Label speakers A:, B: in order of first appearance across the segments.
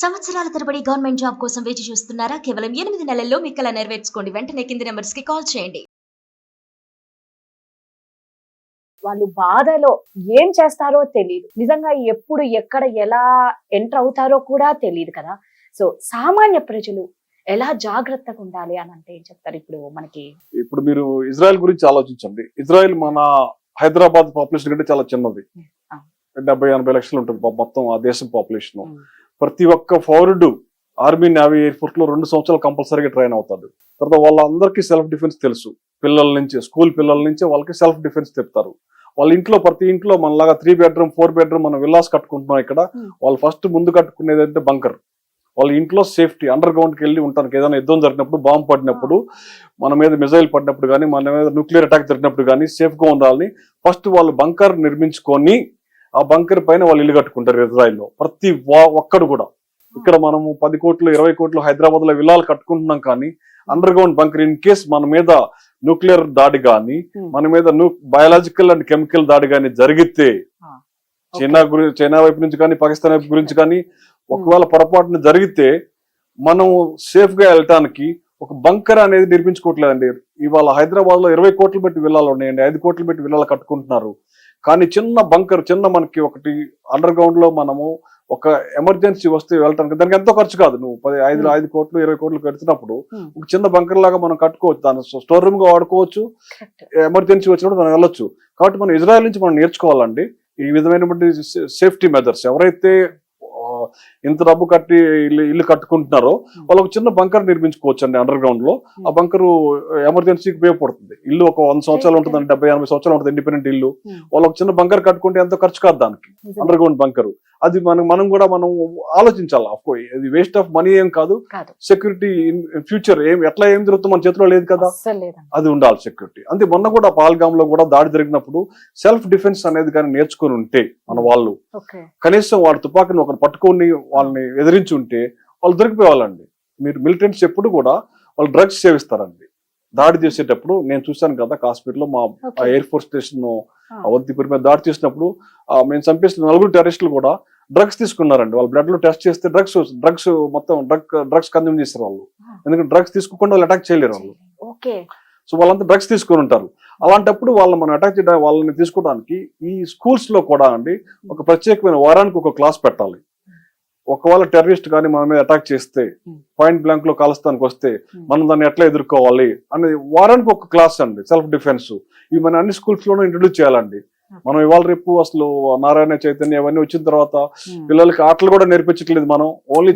A: సంవత్సరాల తరబడి government job కోసం వేచి చూస్తున్నారా? కేవలం 8 నెలల్లో మీ కల నెరవేర్చుకోండి. వెంటనే కింది నంబర్స్‌కి కాల్ చేయండి.
B: వాళ్ళు బాధలో ఏం చేస్తారో తెలీదు. నిజంగా ఎప్పుడు, ఎక్కడ, ఎలా ఎంటర్ అవుతారో కూడా తెలీదు కదా! సో, సామాన్య ప్రజలు ఎలా జాగ్రత్తగా ఉండాలి అనంటే ఏం చెప్తారు?
C: ఇప్పుడు మీరు ఇజ్రాయెల్ గురించి ఆలోచించండి. ఇజ్రాయెల్ మన హైదరాబాద్ పాపులేషన్ కంటే చాలా చిన్నది.
B: ఆ!
C: 70-80 లక్షలు ఉంటుంది మొత్తం ఆ దేశం పాపులేషన్.
B: హ్మ్.
C: ప్రతి ఒక్క పౌరుడు ఆర్మీ, నేవీ, ఎయిర్ ఫోర్స్ లో 2 సంవత్సరాలు కంపల్సరీగా ట్రైన్ అవుతాడు. తర్వాత వాళ్ళందరికీ సెల్ఫ్ డిఫెన్స్ తెలుసు. పిల్లల నుంచి, స్కూల్ పిల్లల నుంచి వాళ్ళకి సెల్ఫ్ డిఫెన్స్ చెప్తారు. వాళ్ళ ఇంట్లో ప్రతి ఇంట్లో మనలాగా 3 బెడ్రూమ్ 4 బెడ్రూమ్ మనం విల్లాస్ కట్టుకుంటున్నాం ఇక్కడ. వాళ్ళు ఫస్ట్ ముందు కట్టుకునేది అంటే బంకర్. వాళ్ళ ఇంట్లో సేఫ్టీ అండర్ గ్రౌండ్కి వెళ్ళి ఉంటానికి ఏదైనా యుద్ధం జరిగినప్పుడు, బాంబు పడినప్పుడు, మన మీద మిజైల్ పడినప్పుడు కానీ, మన మీద న్యూక్లియర్ అటాక్ జరిగినప్పుడు కానీ సేఫ్ గా ఉండాలని ఫస్ట్ వాళ్ళు బంకర్ నిర్మించుకొని ఆ బంకర్ పైన వాళ్ళు ఇల్లు కట్టుకుంటారు. ఇజ్రాయెల్లో ప్రతి ఒక్కడు కూడా. ఇక్కడ మనము 10 కోట్లు 20 కోట్లు హైదరాబాద్ లో విల్లాలు కట్టుకుంటున్నాం కానీ under ground bunker in case మన మీద న్యూక్లియర్ దాడి కానీ, మన మీద బయాలజికల్ అండ్ కెమికల్ దాడి కానీ జరిగితే చైనా వైపు నుంచి కానీ, పాకిస్తాన్ వైపు గురించి కానీ ఒకవేళ పొరపాటున జరిగితే మనం సేఫ్ గా వెళ్ళటానికి ఒక బంకర్ అనేది నిర్మించుకోవట్లేదండి. ఇవాళ హైదరాబాద్ లో 20 కోట్లు పెట్టి విల్లాలు ఉన్నాయండి, 5 కోట్లు పెట్టి విల్లాలు కట్టుకుంటున్నారు. కానీ చిన్న బంకర్, మనకి ఒకటి అండర్ గ్రౌండ్ లో మనము ఒక ఎమర్జెన్సీ వస్తే వెళ్ళటానికి దానికి ఎంతో ఖర్చు కాదు. నువ్వు 5 కోట్లు 20 కోట్లు కడుతున్నప్పుడు ఒక చిన్న బంకర్ లాగా మనం కట్టుకోవచ్చు, దాన్ని స్టోర్ రూమ్ గా వాడుకోవచ్చు. ఎమర్జెన్సీ వచ్చినప్పుడు మనం వెళ్ళొచ్చు. కాబట్టి మనం ఇజ్రాయెల్ నుంచి మనం నేర్చుకోవాలండి ఈ విధమైనటువంటి సేఫ్టీ మెథడ్స్. ఎవరైతే ఇంత డబ్బు కట్టి ఇల్లు కట్టుకుంటున్నారో వాళ్ళు ఒక చిన్న బంకర్ నిర్మించుకోవచ్చు అండి అండర్ గ్రౌండ్ లో. ఆ బంకరు ఎమర్జెన్సీకి ఉపయోగపడుతుంది. ఇల్లు ఒక 100 సంవత్సరాలు ఉంటుందండి, 70-80 సంవత్సరాలు ఉంటుంది ఇండిపెండెంట్ ఇల్లు. వాళ్ళు ఒక చిన్న బంకర్ కట్టుకుంటే ఎంతో ఖర్చు కాదు దానికి, అండర్ గ్రౌండ్ బంకరు. అది మనం కూడా ఆలోచించాలి. ఇది వేస్ట్ ఆఫ్ మనీ ఏం కాదు. సెక్యూరిటీ ఇన్ ఫ్యూచర్ ఎట్లా ఏం జరుగుతుందో మన చేతిలో లేదు కదా, అది ఉండాలి సెక్యూరిటీ. అంతే మొన్న కూడా పాల్గామ్ లో కూడా దాడి జరిగినప్పుడు సెల్ఫ్ డిఫెన్స్ అనేది కానీ నేర్చుకుని ఉంటే మన వాళ్ళు, కనీసం వాడు తుపాకీని ఒకరు పట్టుకొని వాళ్ళని ఎదిరించి ఉంటే వాళ్ళు దొరికిపోయేవాళ్ళండి. మీరు మిలిటెంట్స్ ఎప్పుడు కూడా వాళ్ళు డ్రగ్స్ సేవిస్తారండి. దాడి చేసేటప్పుడు నేను చూశాను కదా కాశ్మీర్ లో మా ఎయిర్ ఫోర్స్ స్టేషన్ అవంతిపురి మీద దాడి చేసినప్పుడు మేము చంపేసిన 4 టెర్రరిస్టులు కూడా డ్రగ్స్ తీసుకున్నారండి. వాళ్ళ బ్లడ్ లో టెస్ట్ చేస్తే డ్రగ్స్ కన్జ్యూమ్ చేస్తారు వాళ్ళు. ఎందుకంటే డ్రగ్స్ తీసుకోకుండా వాళ్ళు అటాక్ చేయలేరు వాళ్ళు. సో వాళ్ళంతా డ్రగ్స్ తీసుకొని ఉంటారు. అలాంటప్పుడు మనం అటాక్ చేయడానికి, వాళ్ళని తీసుకోవడానికి ఈ స్కూల్స్ లో కూడా అండి ఒక ప్రత్యేకమైన వారానికి ఒక క్లాస్ పెట్టాలి. ఒకవేళ టెర్రరిస్ట్ కానీ మన మీద అటాక్ చేస్తే, పాయింట్ బ్లాంక్ లో కాలుస్తానికి వస్తే మనం దాన్ని ఎట్లా ఎదుర్కోవాలి అనేది వారానికి ఒక క్లాస్ అండి. సెల్ఫ్ డిఫెన్స్ ఇవి మన అన్ని స్కూల్స్ లోనూ ఇంట్రొడ్యూస్ చేయాలండి. మనం ఇవాళ రేపు అసలు నారాయణ చైతన్య అవన్నీ వచ్చిన తర్వాత పిల్లలకి ఆటలు కూడా నేర్పించట్లేదు. మనం ఓన్లీ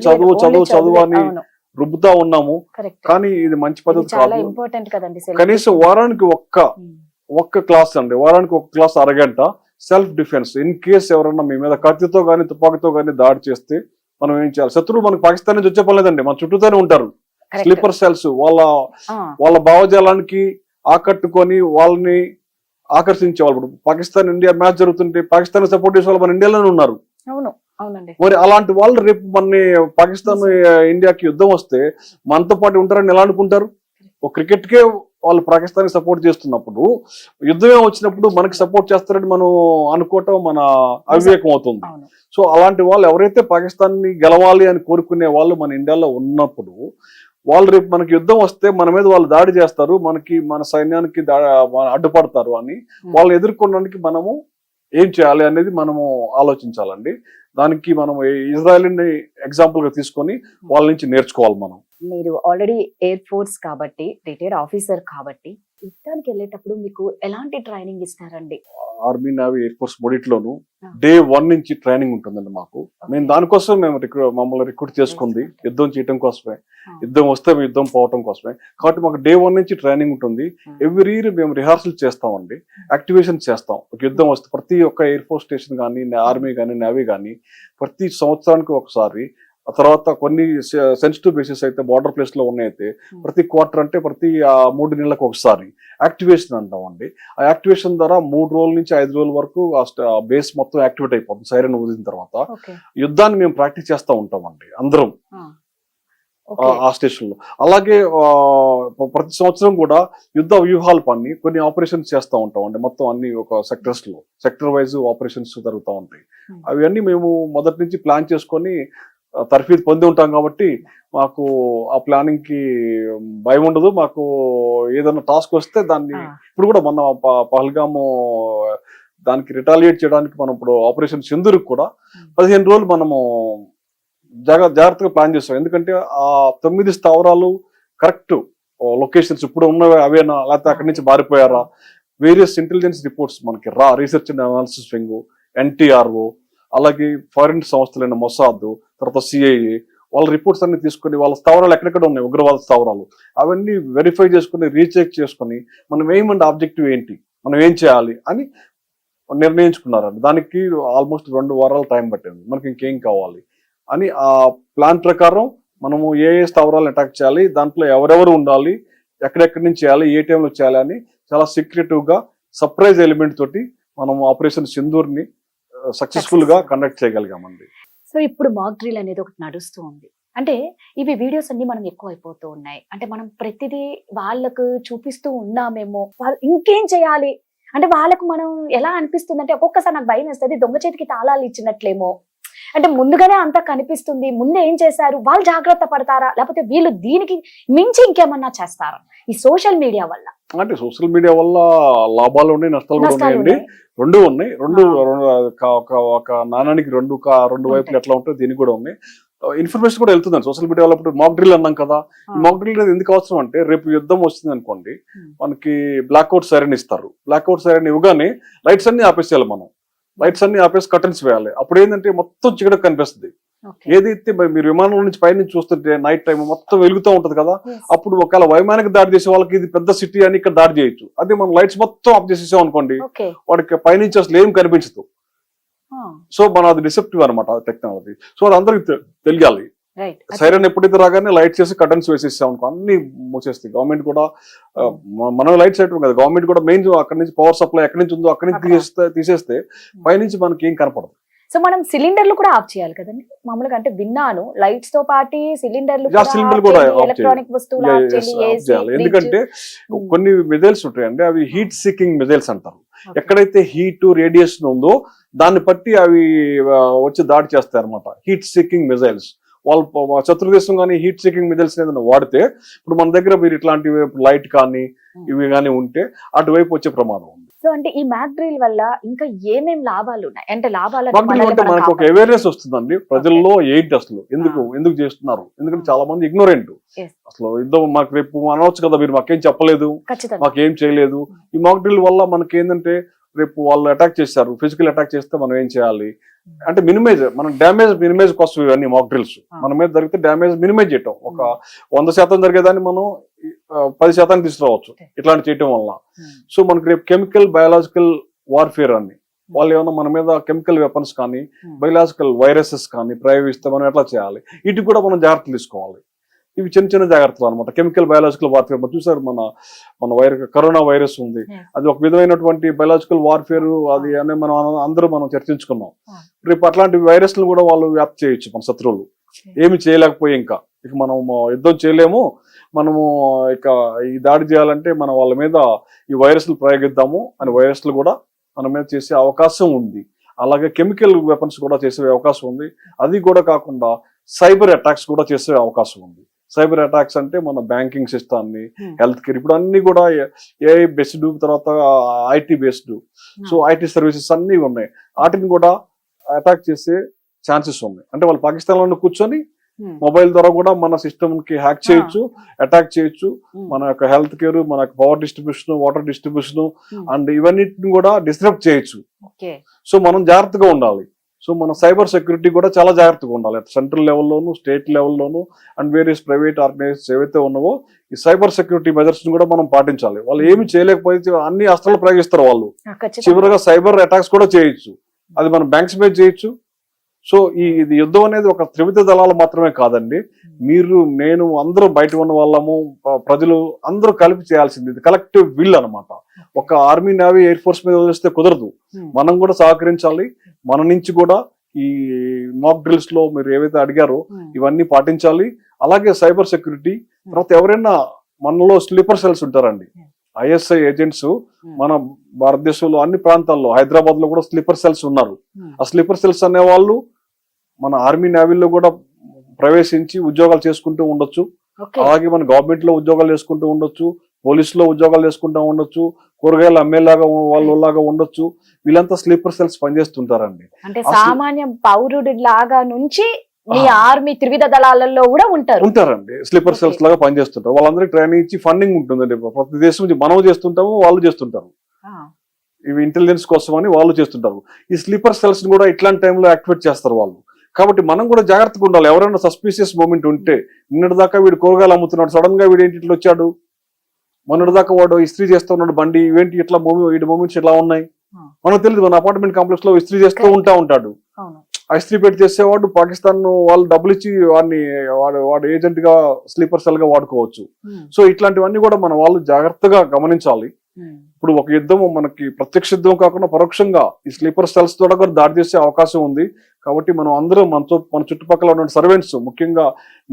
C: చదువు అని రుబ్బుతా ఉన్నాము. కానీ ఇది మంచి పద్ధతి కాదు. కనీసం వారానికి ఒక్క క్లాస్ అండి, వారానికి ఒక క్లాస్ అరగంట సెల్ఫ్ డిఫెన్స్. ఇన్ కేస్ ఎవరన్నా మీ మీద కత్తితో గానీ తుపాకీతో గానీ దాడి చేస్తే మనం ఏం చేయాలి? శత్రువులు మనకు పాకిస్తాన్ నుంచి వచ్చే పర్లేదండి, మన చుట్టూతోనే ఉంటారు. స్లీపర్ సెల్స్ వాళ్ళ భావజాలానికి ఆకట్టుకొని వాళ్ళని ఆకర్షించేవాళ్ళు. ఇప్పుడు పాకిస్తాన్ ఇండియా మ్యాచ్ జరుగుతుంటే పాకిస్తాన్ సపోర్ట్ చేసే వాళ్ళు మన ఇండియాలోనే ఉన్నారు. మరి అలాంటి వాళ్ళు రేపు పాకిస్తాన్ ఇండియాకి యుద్ధం వస్తే మనతో పాటు ఉంటారని ఎలా అనుకుంటారు? ఒక క్రికెట్ కే వాళ్ళు పాకిస్తాన్ సపోర్ట్ చేస్తున్నప్పుడు యుద్ధమే వచ్చినప్పుడు మనకి సపోర్ట్ చేస్తారని మనం అనుకోవటం మన అవివేకం అవుతుంది. సో అలాంటి వాళ్ళు ఎవరైతే పాకిస్తాన్ ని గెలవాలి అని కోరుకునే వాళ్ళు మన ఇండియాలో ఉన్నప్పుడు వాళ్ళు రేపు మనకి యుద్ధం వస్తే మన మీద వాళ్ళు దాడి చేస్తారు, మన సైన్యానికి అడ్డుపడతారు అని వాళ్ళని ఎదుర్కోవడానికి మనము ఏం చేయాలి అనేది మనము ఆలోచించాలండి. దానికి మనం ఇజ్రాయెల్ ని ఎగ్జాంపుల్ గా తీసుకొని వాళ్ళ నుంచి నేర్చుకోవాలి.
B: మీరు ఆల్రెడీ ఎయిర్ ఫోర్స్ కాబట్టి, రిటైర్డ్ ఆఫీసర్ కాబట్టి, యుద్ధానికి వెళ్ళేటప్పుడు మీకు ఎలాంటి ట్రైనింగ్ ఇస్తారండి?
C: ఆర్మీ, నేవీ, ఎయిర్ ఫోర్స్ మూడిట్లోనూ డే 1 నుంచి ట్రైనింగ్ ఉంటుందండి మాకు. మేము దానికోసం మమ్మల్ని రిక్రూట్ చేసుకుంది యుద్ధం చేయడం కోసమే. యుద్ధం వస్తే యుద్ధం పోవటం కోసమే. కాబట్టి మాకు డే 1 నుంచి ట్రైనింగ్ ఉంటుంది. ఎవ్రీ ఇయర్ మేము రిహార్సల్ చేస్తామండి, యాక్టివేషన్ చేస్తాం. ఒక యుద్ధం వస్తే ప్రతి ఒక్క ఎయిర్ ఫోర్స్ స్టేషన్ కానీ, ఆర్మీ కానీ, నేవీ కానీ ప్రతి సంవత్సరానికి ఒకసారి, ఆ తర్వాత కొన్ని సెన్సిటివ్ బేసిస్ అయితే బార్డర్ ప్లేస్ లో ఉన్నాయితే ప్రతి క్వార్టర్ అంటే ప్రతి 3 నెలలకు ఒకసారి యాక్టివేషన్ అంటామండి. ఆ యాక్టివేషన్ ద్వారా 3 రోజుల నుంచి 5 రోజుల వరకు ఆ బేస్ మొత్తం యాక్టివేట్ అయిపోతుంది. సైరన్ ఊదిన తర్వాత యుద్ధాన్ని మేము ప్రాక్టీస్ చేస్తూ ఉంటామండి అందరం ఆ స్టేషన్ లో. అలాగే ప్రతి సంవత్సరం కూడా యుద్ధ వ్యూహాలు కొన్ని ఆపరేషన్స్ చేస్తూ ఉంటాం అండి. మొత్తం అన్ని ఒక సెక్టర్ వైజ్ ఆపరేషన్స్ జరుగుతూ ఉంటాయి. అవన్నీ మేము మొదటి నుంచి ప్లాన్ చేసుకొని తర్ఫీదు పొంది ఉంటాం కాబట్టి మాకు ఆ ప్లానింగ్ కి భయం ఉండదు. మాకు ఏదైనా టాస్క్ వస్తే దాన్ని ఇప్పుడు కూడా మన పహల్గాము దానికి రిటాలియేట్ చేయడానికి మనం ఇప్పుడు ఆపరేషన్ సింధూర్ కూడా 15 రోజులు మనము జాగ్రత్తగా ప్లాన్ చేస్తాం. ఎందుకంటే ఆ 9 స్థావరాలు కరెక్ట్ లొకేషన్స్ ఇప్పుడు ఉన్నవి అవేనా, లేకపోతే అక్కడి నుంచి మారిపోయారా, వేరియస్ ఇంటెలిజెన్స్ రిపోర్ట్స్ మనకి research and analysis wing, NTRO, అలాగే ఫారిన్ సంస్థలైన మొసాద్, తర్వాత CIA వాళ్ళ రిపోర్ట్స్ అన్ని తీసుకుని వాళ్ళ స్థావరాలు ఎక్కడెక్కడ ఉన్నాయి ఉగ్రవాద స్థావరాలు అవన్నీ వెరిఫై చేసుకుని రీచెక్ చేసుకుని మనం ఏమంటే ఆబ్జెక్టివ్ ఏంటి, మనం ఏం చేయాలి అని నిర్ణయించుకున్నారండి. దానికి ఆల్మోస్ట్ 2 వారాలు టైం పట్టింది. మనకి ఇంకేం కావాలి అని ఆ ప్లాన్ ప్రకారం మనము ఏ స్థావరాలను అటాక్ చేయాలి, దాంట్లో ఎవరెవరు ఉండాలి, ఎక్కడెక్కడి నుంచి చేయాలి, ఏ టైంలో చేయాలి అని చాలా సీక్రెటివ్ గా సర్ప్రైజ్ ఎలిమెంట్ తోటి మనం ఆపరేషన్ సింధూర్ ని సక్సెస్ఫుల్ గా కండక్ట్ చేయగలిగామండి.
B: సో ఇప్పుడు మాక్ డ్రిల్ అనేది ఒకటి నడుస్తూ ఉంది. అంటే ఇవి వీడియోస్ అన్ని మనం ఎక్కువ అయిపోతూ ఉన్నాయి. అంటే మనం ప్రతిదీ వాళ్ళకు చూపిస్తూ ఉన్నామేమో, వాళ్ళు ఇంకేం చేయాలి అంటే వాళ్ళకు మనం ఎలా అనిపిస్తుంది అంటే ఒక్కొక్కసారి నాకు భయం వేస్తుంది, దొంగ చేతికి తాళాలు ఇచ్చినట్లేమో. అంటే ముందుగానే అంతా కనిపిస్తుంది, ముందు ఏం చేశారు, వాళ్ళు జాగ్రత్త పడతారా, లేకపోతే వీళ్ళు దీనికి మించి ఇంకేమన్నా చేస్తారా ఈ సోషల్ మీడియా వల్ల?
C: అంటే సోషల్ మీడియా వల్ల లాభాలు ఉన్నాయి, నష్టాలు కూడా ఉన్నాయండి. రెండు ఉన్నాయి. ఒక నాణానికి రెండు వైపులు ఎట్లా ఉంటాయి, దీనికి కూడా ఉన్నాయి. ఇన్ఫర్మేషన్ కూడా వెళ్తుందండి సోషల్ మీడియా వల్ల. ఇప్పుడు మాక్ డ్రిల్ అన్నాం కదా, మాక్ డ్రిల్ అనేది ఎందుకు అవసరం అంటే రేపు యుద్ధం వచ్చింది అనుకోండి, మనకి బ్లాక్అవుట్ సైరన్ ఇస్తారు. బ్లాక్అవుట్ సైరన్ ఇవ్వగానే లైట్స్ అన్ని ఆపేసేయాలి. మనం లైట్స్ అన్ని ఆపేసి కర్టన్స్ వేయాలి. అప్పుడు ఏంటంటే మొత్తం చీకటి కనిపిస్తుంది. ఏదైతే మీరు విమానం నుంచి పైనుంచి చూస్తుంటే నైట్ టైం మొత్తం వెలుగుతూ ఉంటది కదా, అప్పుడు ఒకవేళ వైమానిక దాడి చేసే వాళ్ళకి ఇది పెద్ద సిటీ అని ఇక్కడ దాడి చేయొచ్చు. అదే మనం లైట్స్ మొత్తం ఆఫ్ చేసేసాం అనుకోండి, వాడికి పైనుంచి అసలు ఏం కనిపించదు. సో మన అది డిసెప్టివ్ అనమాట టెక్నాలజీ. సో అది అందరికి తెలియాలి. సైరన్ ఎప్పుడైతే రాగానే లైట్ చేసి కర్టన్స్ వేసేసాం అనుకో అన్ని మూసేస్తాయి. గవర్నమెంట్ కూడా మనం లైట్స్ వేయటం కదా, గవర్నమెంట్ కూడా మెయిన్ అక్కడి నుంచి పవర్ సప్లై ఎక్కడి నుంచి ఉందో అక్కడి నుంచి తీసేస్తే పైనుంచి మనకి ఏం కనపడదు.
B: సో మనం సిలిండర్లు కూడా ఆఫ్ చేయాలి కదండి మామూలుగా. అంటే విన్నాను లైట్స్ తో పాటు సిలిండర్లు
C: కూడా
B: ఎలక్ట్రానిక్ వస్తువులు
C: ఎందుకంటే కొన్ని మిజైల్స్ ఉంటాయండి, అవి హీట్ సీకింగ్ మిజైల్స్ అంటారు. ఎక్కడైతే హీట్ రేడియేషన్ ఉందో దాన్ని బట్టి అవి వచ్చి దాడి చేస్తాయి అనమాట. హీట్ సీకింగ్ మిజైల్స్ వాళ్ళు శత్రుదేశం కానీ హీట్ సీకింగ్ మిజైల్స్ ఏదైనా వాడితే ఇప్పుడు మన దగ్గర మీరు ఇట్లాంటివి లైట్ కానీ ఇవి కానీ ఉంటే అటువైపు వచ్చే ప్రమాదం ఉంది.
B: సో అంటే ఈ మాక్ డ్రిల్ వల్ల ఇంకా ఏమేం లాభాలు ఉన్నాయి అంటే
C: అంటే మనకు ఒక అవేర్నెస్ వస్తుందండి ప్రజల్లో. ఏంటి అసలు ఎందుకు చేస్తున్నారు, ఎందుకంటే చాలా మంది ఇగ్నోరెంట్. అసలు యుద్ధం మాకు రేపు అనవచ్చు కదా, మీరు మాకేం చెప్పలేదు, మాకేం చేయలేదు. ఈ మాక్ డ్రిల్ వల్ల మనకి ఏంటంటే రేపు వాళ్ళు అటాక్ చేశారు, ఫిజికల్ అటాక్ చేస్తే మనం ఏం చేయాలి అంటే మనం డ్యామేజ్ మినిమైజ్ కోసం ఇవన్నీ మాక్ డ్రిల్స్. మన మీద జరిగితే డ్యామేజ్ మినిమైజ్ చేయటం. ఒక 100% జరిగేదాన్ని మనం 10% తీసుకురావచ్చు ఇట్లాంటి చేయటం వల్ల. సో మనకి రేపు కెమికల్ బయాలజికల్ వార్ఫేర్ అని వాళ్ళు ఏమన్నా మన మీద కెమికల్ వెపన్స్ కానీ బయలాజికల్ వైరసెస్ కానీ ప్రయోగిస్తే మనం ఎట్లా చేయాలి, వీటికి కూడా మనం జాగ్రత్తలు తీసుకోవాలి. ఇవి చిన్న జాగ్రత్తలు అనమాట. కెమికల్ బయాలజికల్ వార్ఫేర్ చూసారు, మన కరోనా వైరస్ ఉంది, అది ఒక విధమైనటువంటి బయాలజికల్ వార్ఫేర్. అది అని మనం చర్చించుకున్నాం. రేపు అట్లాంటి వైరస్లు కూడా వాళ్ళు వ్యాప్తి చేయొచ్చు మన శత్రువులు. ఏమి చేయలేకపోయి ఇక మనం యుద్ధం చేయలేము, మనము ఇక ఈ దాడి చేయాలంటే మనం వాళ్ళ మీద ఈ వైరస్లు ప్రయోగిద్దాము అని వైరస్లు కూడా మన మీద చేసే అవకాశం ఉంది. అలాగే కెమికల్ వెపన్స్ కూడా చేసే అవకాశం ఉంది. అది కూడా కాకుండా సైబర్ అటాక్స్ కూడా చేసే అవకాశం ఉంది. సైబర్ అటాక్స్ అంటే మన బ్యాంకింగ్ సిస్టమ్ని, హెల్త్ కేర్, ఇప్పుడు అన్ని కూడా ఏఐ బేస్డ్, తర్వాత IT based. So IT services అన్ని ఉన్నాయి. వాటిని కూడా అటాక్ చేసే ఛాన్సెస్ ఉన్నాయి. అంటే వాళ్ళు పాకిస్తాన్ లో కూర్చొని మొబైల్ ద్వారా కూడా మన సిస్టమ్ కి హ్యాక్ చేయొచ్చు, అటాక్ చేయొచ్చు. మన యొక్క హెల్త్ కేర్, మన power distribution, water distribution and ఇవన్నిటిని కూడా డిస్టర్బ్ చేయొచ్చు. సో మనం జాగ్రత్తగా ఉండాలి. సో మన సైబర్ సెక్యూరిటీ కూడా చాలా జాగ్రత్తగా ఉండాలి. సెంట్రల్ లెవెల్లోను, స్టేట్ లెవెల్లోను అండ్ వేరియస్ ప్రైవేట్ ఆర్గనైజేషన్స్ ఏవైతే ఉన్నావో ఈ సైబర్ సెక్యూరిటీ మెజర్స్ కూడా మనం పాటించాలి. వాళ్ళు ఏమి చేయలేకపోతే అన్ని అస్త్రాలు ప్రయోగిస్తారు వాళ్ళు. చివరిగా సైబర్ అటాక్స్ కూడా చేయొచ్చు. అది మనం బ్యాంక్స్ మీద చేయొచ్చు. సో ఇది యుద్ధం అనేది ఒక త్రివిధ దళాలు మాత్రమే కాదండి. మీరు, నేను, అందరూ బయట ఉన్న వాళ్ళము, ప్రజలు అందరూ కలిపి చేయాల్సింది. ఇది కలెక్టివ్ విల్ అనమాట. ఒక ఆర్మీ, నేవీ, ఎయిర్ ఫోర్స్ మీద వదిలేస్తే కుదరదు. మనం కూడా సహకరించాలి. మన నుంచి కూడా ఈ మాక్ డ్రిల్స్ లో మీరు ఏవైతే అడిగారో ఇవన్నీ పాటించాలి. అలాగే సైబర్ సెక్యూరిటీ. తర్వాత ఎవరైనా మనలో స్లీపర్ సెల్స్ ఉంటారండి, ISI ఏజెంట్స్. మన భారతదేశంలో అన్ని ప్రాంతాల్లో, హైదరాబాద్ లో కూడా స్లీపర్ సెల్స్ ఉన్నారు. ఆ స్లీపర్ సెల్స్ అనేవాళ్ళు మన ఆర్మీ, నేవీలో కూడా ప్రవేశించి ఉద్యోగాలు చేసుకుంటూ ఉండొచ్చు.
B: ఓకే.
C: అలాగే మన గవర్నమెంట్ లో ఉద్యోగాలు చేసుకుంటూ ఉండొచ్చు, పోలీసులో ఉద్యోగాలు చేసుకుంటూ ఉండొచ్చు, కూరగాయలు అమ్మేలాగా వాళ్ళలాగా ఉండొచ్చు. వీళ్ళంతా స్లీపర్ సెల్స్ పనిచేస్తుంటారండి.
B: అంటే
C: అసలు-
B: సామాన్య పౌరుడి లాగా నుంచి మీ
C: ఆ.
B: ఆర్మీ త్రివిధ దళాలలో కూడా
C: ఉంటారండి. స్లీపర్ సెల్స్ లాగా పనిచేస్తుంటారు. వాళ్ళందరికీ ట్రైనింగ్ ఇచ్చి ఫండింగ్ ఉంటుందండి. ప్రతి దేశం నుంచి మనం చేస్తుంటాము, వాళ్ళు చేస్తుంటారు. ఇవి ఇంటెలిజెన్స్ కోసం అని వాళ్ళు చేస్తుంటారు. ఈ స్లీపర్ సెల్స్ ని కూడా ఇట్లాంటి టైంలో యాక్టివేట్ చేస్తారు వాళ్ళు. కాబట్టి మనం కూడా జాగ్రత్తగా ఉండాలి. ఎవరైనా సస్పీషియస్ మూమెంట్ ఉంటే, నిన్నటి దాకా వీడు కూరగాయలు అమ్ముతున్నాడు, సడన్ గా వీడు ఏంటి ఇట్లా వచ్చాడు, మొన్నటి దాకా వాడు ఇస్త్రీ చేస్తున్నాడు బండి, ఇవేంటి ఇట్లా వీడి మూమెంట్స్ ఇట్లా ఉన్నాయి, మనకు తెలియదు. మన అపార్ట్మెంట్ కాంప్లెక్స్ లో ఇస్త్రీ చేస్తూ ఉంటాడు. ఆ ఇస్త్రీ పెట్టి చేసేవాడు పాకిస్తాన్ వాళ్ళు డబ్బులు ఇచ్చి వాడు ఏజెంట్ గా స్లీపర్ సెల్ గా వాడుకోవచ్చు. సో ఇట్లాంటివన్నీ కూడా మన వాళ్ళు జాగ్రత్తగా గమనించాలి. ఇప్పుడు ఒక యుద్ధం మనకి ప్రత్యక్ష యుద్ధం కాకుండా పరోక్షంగా ఈ స్లీపర్ సెల్స్ ద్వారా కూడా దాడి చేసే అవకాశం ఉంది. కాబట్టి మనం అందరం మన చుట్టుపక్కల ఉన్న సర్వెంట్స్, ముఖ్యంగా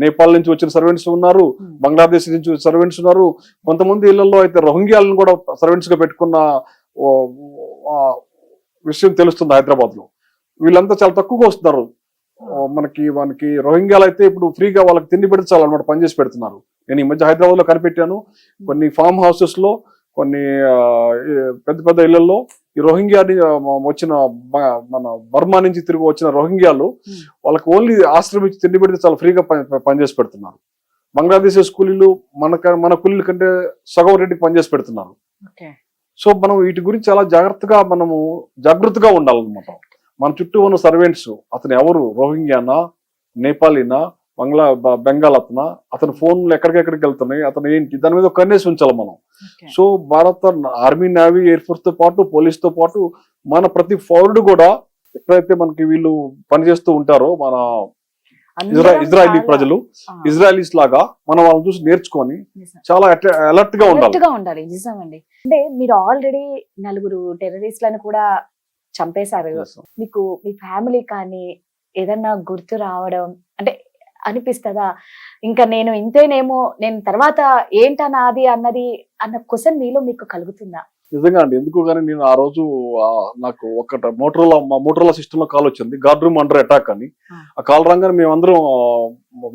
C: నేపాల్ నుంచి వచ్చిన సర్వెంట్స్ ఉన్నారు, బంగ్లాదేశ్ నుంచి వచ్చిన సర్వెంట్స్ ఉన్నారు, కొంతమంది ఇళ్లలో అయితే రోహింగ్యాలను కూడా సర్వెంట్స్ గా పెట్టుకున్న విషయం తెలుస్తుంది హైదరాబాద్ లో. వీళ్ళంతా చాలా తక్కువగా వస్తున్నారు. మనకి రోహింగ్యాలు అయితే ఇప్పుడు ఫ్రీగా వాళ్ళకి తిండి పెడతాలన్నమాట, పనిచేసి పెడుతున్నారు. నేను ఈ మధ్య హైదరాబాద్ లో కనిపెట్టాను. కొన్ని ఫామ్ హౌసెస్ లో, కొన్ని పెద్ద పెద్ద ఇళ్లలో ఈ రోహింగ్యా వచ్చిన మన బర్మా నుంచి తిరిగి వచ్చిన రోహింగ్యాలు వాళ్ళకి ఓన్లీ ఆశ్రమించి తిండి పెడితే చాలా ఫ్రీగా పనిచేసి పెడుతున్నారు. బంగ్లాదేశ్ కూలీలు మన కూలీల కంటే సగం రేటుకి పనిచేసి పెడుతున్నారు. సో మనం వీటి గురించి చాలా జాగ్రత్తగా ఉండాలన్నమాట. మన చుట్టూ ఉన్న సర్వెంట్స్, అతను ఎవరు, రోహింగ్యానా, నేపాలీనా, బెంగాల్ అతను ఫోన్లు ఎక్కడికెక్కడికి వెళ్తున్నాయి, అతను ఏంటి, దాని మీద ఒక కన్నేసి ఉంచాలి మనం. సో భారత ఆర్మీ, నేవీ, ఎయిర్ ఫోర్స్ తో పాటు పోలీస్ తో పాటు మన ప్రతి పౌరుడు కూడా ఎక్కడైతే మనకి వీళ్ళు పనిచేస్తూ ఉంటారో, మన ఇజ్రాయలీ ప్రజలు, ఇజ్రాయలీస్ లాగా మనం వాళ్ళని చూసి నేర్చుకొని చాలా అలర్ట్ గా
B: ఉండాలి. నిజమండి. అంటే మీరు ఆల్రెడీ 4 టెర్రరిస్ట్లను కూడా చంపేశారు. మీకు మీ ఫ్యామిలీ కానీ ఏదన్నా గుర్తు రావడం అంటే అనిపిస్తుందా, ఇంకా నేను ఇంతేనేమో, నేను తర్వాత ఏంటన్నది అన్న క్వశ్చన్ మీలో మీకు కలుగుతుందా?
C: నిజంగా అండి. ఎందుకు కానీ నేను ఆ రోజు నాకు మోటరోలా సిస్టమ్ లో కాల్ వచ్చింది, గార్డ్ రూమ్ అండర్ అటాక్ అని. ఆ కాల్ రాగానే మేమందరం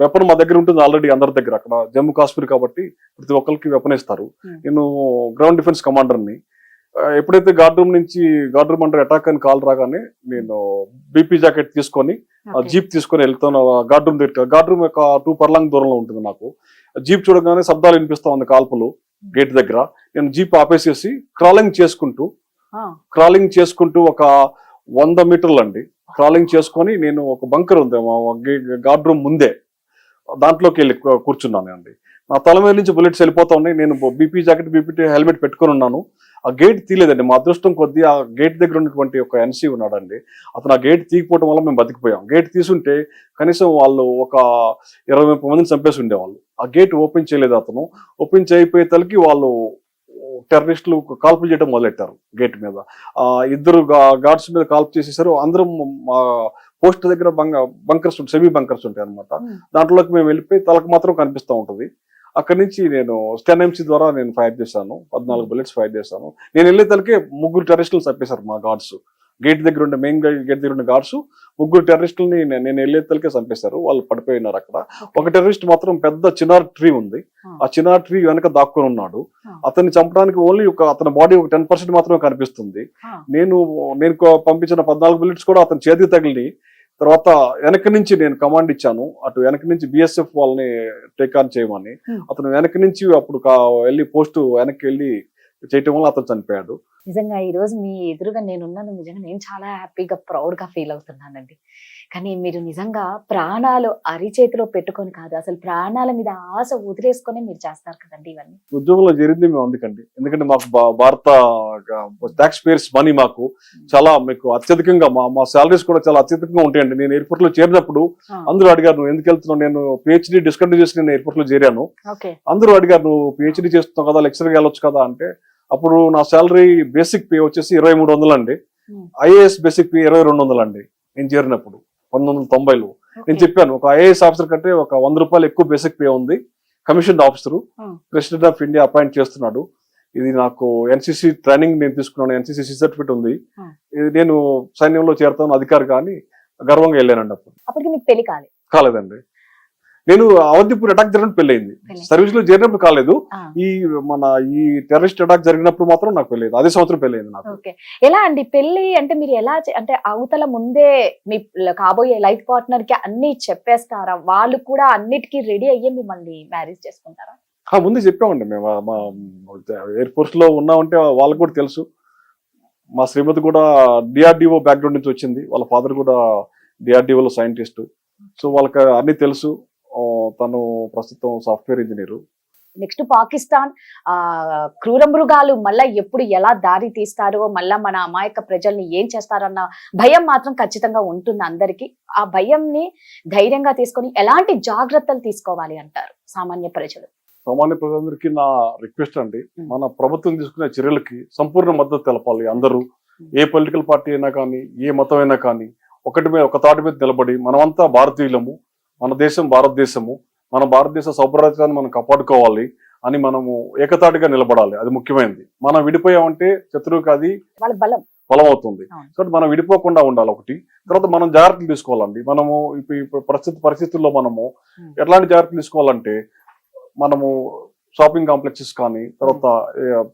C: వెపన్ మా దగ్గర ఉంటుంది ఆల్రెడీ, అందరి దగ్గర. అక్కడ జమ్మూ కాశ్మీర్ కాబట్టి ప్రతి ఒక్కరికి వెపన్ ఇస్తారు. నేను గ్రౌండ్ డిఫెన్స్ కమాండర్ ని. ఎప్పుడైతే గార్డ్ రూమ్ అండర్ అటాక్ అని కాల్ రాగానే నేను బీపీ జాకెట్ తీసుకొని జీప్ తీసుకొని వెళ్తాను గార్డ్ రూమ్ దగ్గర. గార్డ్ రూమ్ ఒక 2 పర్లాంగ్ దూరంలో ఉంటుంది నాకు. జీప్ చూడగానే శబ్దాలు వినిపిస్తా ఉంది, కాల్పులు గేట్ దగ్గర. నేను జీప్ ఆపేసేసి క్రాలింగ్ చేసుకుంటూ ఒక 100 మీటర్లు అండి క్రాలింగ్ చేసుకొని నేను ఒక బంకర్ ఉంది గార్డ్ రూమ్ ముందే, దాంట్లోకి వెళ్ళి కూర్చున్నాను అండి. నా తల మీద నుంచి బుల్లెట్స్ వెళ్ళిపోతా ఉన్నాయి. నేను బీపీ జాకెట్, హెల్మెట్ పెట్టుకుని ఉన్నాను. ఆ గేట్ తీయలేదండి. మా అదృష్టం కొద్దీ ఆ గేట్ దగ్గర ఉన్నటువంటి ఒక ఎన్సీ ఉన్నాడండి, అతను ఆ గేట్ తీయకపోవడం వల్ల మేము బతికిపోయాం. గేట్ తీసుంటే కనీసం వాళ్ళు ఒక 20-30 మందిని చంపేసి ఉండేవాళ్ళు. ఆ గేట్ ఓపెన్ చేయలేదు అతను. ఓపెన్ చేయకపోయే తలకి వాళ్ళు టెర్రరిస్టులు కాల్పులు చేయడం మొదలెట్టారు గేట్ మీద. 2 గార్డ్స్ మీద కాల్పు చేసేసారు. అందరం పోస్ట్ దగ్గర బంకర్స్ ఉంటాయి, సెమీ బంకర్స్ ఉంటాయి అనమాట. దాంట్లోకి మేము వెళ్ళిపోయి తలకు మాత్రం కనిపిస్తూ ఉంటుంది. అక్కడి నుంచి నేను స్టెన్ఎంసీ ద్వారా నేను ఫైర్ చేశాను, 14 బుల్లెట్స్ ఫైర్ చేశాను. నేను వెళ్ళే తలకే 3 టెర్రరిస్టులు చంపేశారు మా గార్డ్స్. గేట్ దగ్గర ఉండే మెయిన్ గేట్ దగ్గర ఉండే గార్డ్స్ 3 టెర్రరిస్టులని నేను వెళ్ళే తలకే చంపేశారు. వాళ్ళు పడిపోయినారు అక్కడ. ఒక టెర్రరిస్ట్ మాత్రం పెద్ద చినార్ ట్రీ ఉంది, ఆ చినార్ ట్రీ వెనక దాక్కుని ఉన్నాడు. అతన్ని చంపడానికి ఓన్లీ అతని బాడీ ఒక 10% మాత్రమే కనిపిస్తుంది. నేను పంపించిన 14 బుల్లెట్స్ కూడా అతని చేతికి తగిలి తర్వాత వెనక నుంచి నేను కమాండ్ ఇచ్చాను, అటు వెనక నుంచి బిఎస్ఎఫ్ వాళ్ళని టేక్ ఆన్ చేయమని. అతను వెనక నుంచి అప్పుడు వెళ్ళి పోస్ట్ వెనక్కి వెళ్ళి చేయటం వల్ల అతను చనిపోయాడు.
B: నిజంగా ఈ రోజు మీ ఎదురుగా నేనున్నాను, నిజంగా నేను చాలా హ్యాపీగా ప్రౌడ్ గా ఫీల్ అవుతున్నానండి. కానీ మీరు నిజంగా ప్రాణాలు అరిచేతిలో పెట్టుకొని కాదు, అసలు ప్రాణాల మీద ఆశ వదిలేసుకొని మీరు చేస్తారు కదండి ఇవన్నీ.
C: ఉద్యోగంలో చేరింది మేము అందుకండి, ఎందుకంటే మాకు భారత ట్యాక్స్ పేయర్స్ మనీ మాకు చాలా మీకు అత్యధికంగా మా సాలరీస్ కూడా చాలా అత్యధికంగా ఉంటాయండి. నేను ఎయిర్పోర్ట్ లో చేరినప్పుడు అందరూ అడిగారు నువ్వు ఎందుకు వెళ్తున్నావు, నేను పిహెచ్డి డిస్కంటిన్యూ చేసి నేను ఎయిర్పోర్ట్ లో చేరాను. అందరూ అడిగారు నువ్వు పిహెచ్డి చేస్తున్నావు కదా, లెక్చర్గా వెళ్ళొచ్చు కదా అంటే, అప్పుడు నా శాలరీ బేసిక్ పే వచ్చేసి 2300 అండి, ఐఏఎస్ బేసిక్ పే 2200 అండి. నేను చేరినప్పుడు 1990లో నేను చెప్పాను, ఒక ఐఏఎస్ ఆఫీసర్ కంటే ఒక 100 రూపాయలు ఎక్కువ బేసిక్ పే ఉంది, commission officer president of India appoint చేస్తున్నాడు. ఇది నాకు ఎన్సీసీ ట్రైనింగ్ నేను తీసుకున్నాను, ఎన్సీసీ సర్టిఫికేట్ ఉంది, ఇది నేను సైన్యంలో చేరుతాను అధికారి కానీ గర్వంగా వెళ్ళానండి.
B: అప్పటికి మీకు పెళ్లి
C: కాలేదండి. నేను అవంతిపూర్ అటాక్ జరిగినప్పుడు పెళ్ళయింది, సర్వీస్ లో చేరినప్పుడు కాలేదు. ఈ టెర్రరిస్ట్ అటాక్ జరిగినప్పుడు మాత్రం నాకు పెళ్ళయింది, అదే సంవత్సరం పెళ్ళయింది నాకు.
B: ఓకే, ఎలా అండి పెళ్లి అంటే మీరు ఎలా అంటే అవతల ముందే మీ కాబోయే లైఫ్ పార్ట్నర్ కి అన్ని చెప్పేస్తారా, వాళ్ళు కూడా అన్నిటికీ రెడీ అయ్యే మిమ్మల్ని మ్యారేజ్ చేసుకుంటారా?
C: ముందే చెప్పామండి మేము, మా ఎయిర్ ఫోర్స్ లో ఉన్నామంటే వాళ్ళకి కూడా తెలుసు. మా శ్రీమతి కూడా డిఆర్డిఓ బ్యాక్గ్రౌండ్ నుంచి వచ్చింది, వాళ్ళ ఫాదర్ కూడా డిఆర్డిఓలో సైంటిస్ట్. సో వాళ్ళకి అన్ని తెలుసు. తను ప్రస్తుతం సాఫ్ట్వేర్ ఇంజనీరు.
B: నెక్స్ట్ పాకిస్తాన్ క్రూర మృగాలు మళ్ళా ఎప్పుడు ఎలా దారి తీస్తారో, మళ్ళా మన అమాయక ప్రజల్ని ఏం చేస్తారన్న భయం మాత్రం ఖచ్చితంగా ఉంటుంది అందరికి. ఆ భయంని ధైర్యంగా తీసుకొని ఎలాంటి జాగ్రత్తలు తీసుకోవాలి అంటారు సామాన్య ప్రజలు?
C: సామాన్య ప్రజలందరికీ నా రిక్వెస్ట్ అండి, మన ప్రభుత్వం తీసుకునే చర్యలకి సంపూర్ణ మద్దతు తెలపాలి అందరూ. ఏ పొలిటికల్ పార్టీ అయినా కానీ, ఏ మతం అయినా కానీ, ఒక తాటి మీద నిలబడి మనమంతా భారతీయులము, మన దేశం భారతదేశము, మన భారతదేశ సౌభ్రాత్యాన్ని మనం కాపాడుకోవాలి అని మనము ఏకతాటిగా నిలబడాలి. అది ముఖ్యమైనది. మనం విడిపోయామంటే శత్రువుకి అది బలం అవుతుంది. సో మనం విడిపోకుండా ఉండాలి ఒకటి. తర్వాత మనం జాగ్రత్తలు తీసుకోవాలండి. మనము ఇప్పుడు పరిస్థితుల్లో మనము ఎట్లాంటి జాగ్రత్తలు తీసుకోవాలంటే, మనము షాపింగ్ కాంప్లెక్సెస్ కానీ, తర్వాత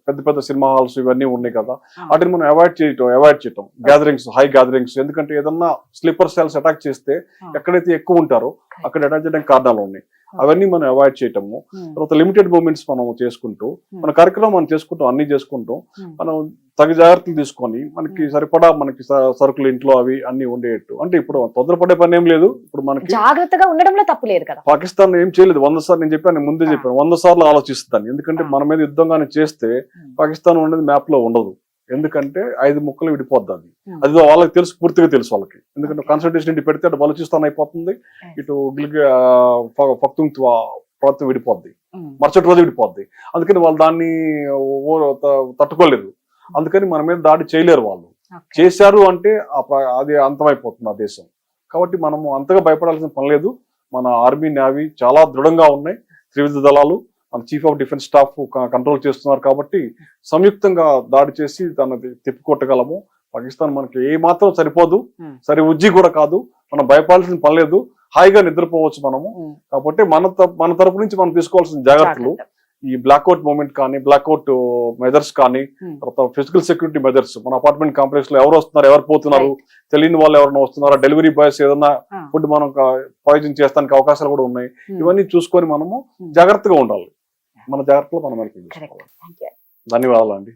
C: పెద్ద పెద్ద సినిమా హాల్స్ ఇవన్నీ ఉన్నాయి కదా, వాటిని మనం అవాయిడ్ చేయటం గ్యాదరింగ్స్, హై గ్యాదరింగ్స్. ఎందుకంటే ఏదన్నా స్లీపర్ సెల్స్ అటాక్ చేస్తే ఎక్కడైతే ఎక్కువ ఉంటారో అక్కడ అటాక్ చేయడానికి కారణాలు ఉన్నాయి. అవన్నీ మనం అవాయిడ్ చేయటము. తర్వాత లిమిటెడ్ మూమెంట్స్ మనం చేసుకుంటూ, మన కార్యక్రమం మనం చేసుకుంటాం, అన్ని చేసుకుంటాం. మనం తగు జాగ్రత్తలు తీసుకొని మనకి సరిపడా మనకి సరుకులు ఇంట్లో అవి అన్ని ఉండేట్టు. అంటే ఇప్పుడు తొందరపడే పని ఏం లేదు. ఇప్పుడు మనకి
B: జాగ్రత్తగా ఉండడంలో తప్పు లేదు కదా.
C: పాకిస్తాన్ ఏం చేయలేదు 100 సార్లు. నేను చెప్పాను, ముందే చెప్పాను, 100 సార్లు ఆలోచిస్తాను. ఎందుకంటే మన మీద యుద్ధంగానే చేస్తే పాకిస్తాన్ ఉండేది మ్యాప్ లో ఉండదు. ఎందుకంటే 5 ముక్కలు విడిపోద్ది అది. అది వాళ్ళకి తెలుసు, పూర్తిగా తెలుసు వాళ్ళకి. ఎందుకంటే కాన్సన్ట్రేషన్ ఇంటి పెడితే అటు బలూచిస్తాన్ అయిపోతుంది, ఇటు పఖ్తూన్ఖ్వా ప్రాంతం విడిపోద్ది, మరుసటి రోజు విడిపోద్ది. అందుకని వాళ్ళు దాన్ని తట్టుకోలేదు. అందుకని మన మీద దాడి చేయలేరు. వాళ్ళు చేశారు అంటే అది అంతమైపోతుంది ఆ దేశం. కాబట్టి మనము అంతగా భయపడాల్సిన పని లేదు. మన ఆర్మీ, నేవీ చాలా దృఢంగా ఉన్నాయి. త్రివిధ దళాలు, మన chief of defence staff control చేస్తున్నారు. కాబట్టి సంయుక్తంగా దాడి చేసి దాన్ని తిప్పికొట్టగలము. పాకిస్తాన్ మనకి ఏ మాత్రం సరిపోదు, సరి ఉజ్జి కూడా కాదు. మనం భయపడాల్సిన పని లేదు, హాయిగా నిద్రపోవచ్చు మనము. కాబట్టి మన తరపు నుంచి మనం తీసుకోవాల్సిన జాగ్రత్తలు, ఈ బ్లాక్అవుట్ మూమెంట్ కానీ, బ్లాక్అవుట్ మెజర్స్ కానీ, తర్వాత ఫిజికల్ సెక్యూరిటీ మెజర్స్. మన అపార్ట్మెంట్ కాంప్లెక్స్ లో ఎవరు వస్తున్నారు, ఎవరు పోతున్నారు, తెలియని వాళ్ళు ఎవరైనా వస్తున్నారా, డెలివరీ బాయ్స్ ఏదైనా ఫుడ్ మనం పాయిజన్ చేస్తానికి అవకాశాలు కూడా ఉన్నాయి. ఇవన్నీ చూసుకొని మనము జాగ్రత్తగా ఉండాలి. మన జాగ్రత్తలో మనం ధన్యవాదాలు అండి.